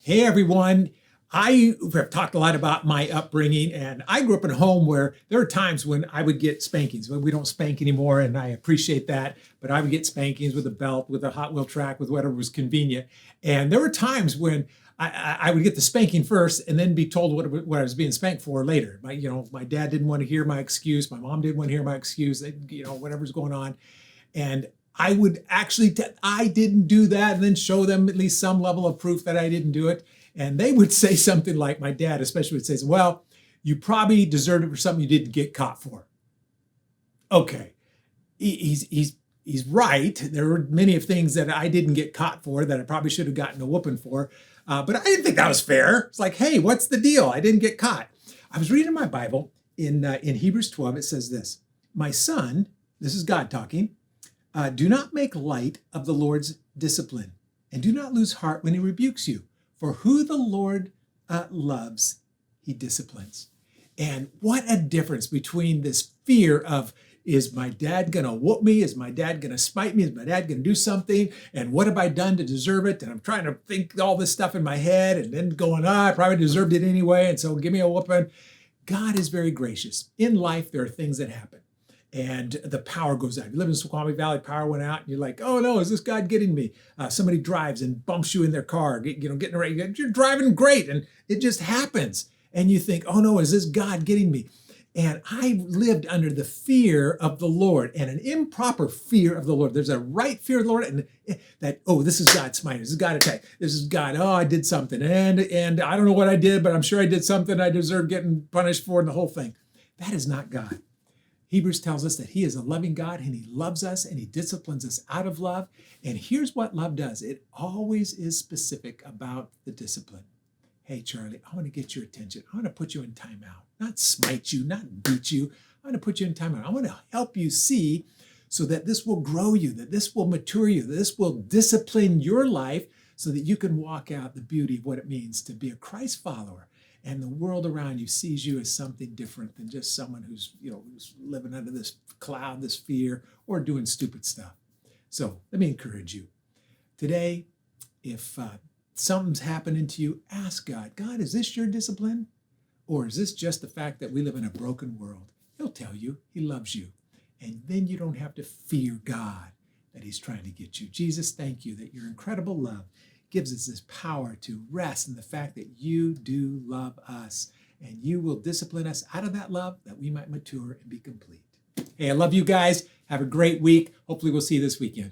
Hey everyone. I have talked a lot about my upbringing, and I grew up in a home where there are times when I would get spankings. We don't spank anymore, and I appreciate that, but I would get spankings with a belt, with a Hot Wheel track, with whatever was convenient. And there were times when I would get the spanking first and then be told what I was being spanked for later. My dad didn't want to hear my excuse. My mom didn't want to hear my excuse, whatever's going on. And I would actually, I didn't do that, and then show them at least some level of proof that I didn't do it. And they would say something like, my dad especially would say, well, you probably deserved it for something you didn't get caught for. Okay, he's right. There were many of things that I didn't get caught for that I probably should have gotten a whooping for. But I didn't think that was fair. It's like, hey, what's the deal? I didn't get caught. I was reading my Bible in Hebrews 12. It says this: my son, this is God talking, do not make light of the Lord's discipline, and do not lose heart when he rebukes you. For who the Lord loves, he disciplines. And what a difference between this fear of, is my dad going to whoop me? Is my dad going to spite me? Is my dad going to do something? And what have I done to deserve it? And I'm trying to think all this stuff in my head and then going, I probably deserved it anyway, and so give me a whooping. God is very gracious. In life, there are things that happen, and the power goes out. You live in Snoqualmie Valley, power went out, and you're like, oh no, is this God getting me? Somebody drives and bumps you in their car, getting ready. You're driving great, and it just happens. And you think, oh no, is this God getting me? And I lived under the fear of the Lord, and an improper fear of the Lord. There's a right fear of the Lord, and that, oh, this is God smiting, this is God attack, this is God, oh, I did something, and I don't know what I did, but I'm sure I did something I deserve getting punished for, and the whole thing. That is not God. Hebrews tells us that he is a loving God, and he loves us, and he disciplines us out of love. And here's what love does. It always is specific about the discipline. Hey, Charlie, I want to get your attention. I want to put you in timeout, not smite you, not beat you. I want to put you in timeout. I want to help you see so that this will grow you, that this will mature you, that this will discipline your life so that you can walk out the beauty of what it means to be a Christ follower. And the world around you sees you as something different than just someone who's living under this cloud, this fear, or doing stupid stuff. So let me encourage you. Today, if something's happening to you, ask God, God, is this your discipline? Or is this just the fact that we live in a broken world? He'll tell you he loves you. And then you don't have to fear God that he's trying to get you. Jesus, thank you that your incredible love gives us this power to rest in the fact that you do love us, and you will discipline us out of that love that we might mature and be complete. Hey, I love you guys. Have a great week. Hopefully we'll see you this weekend.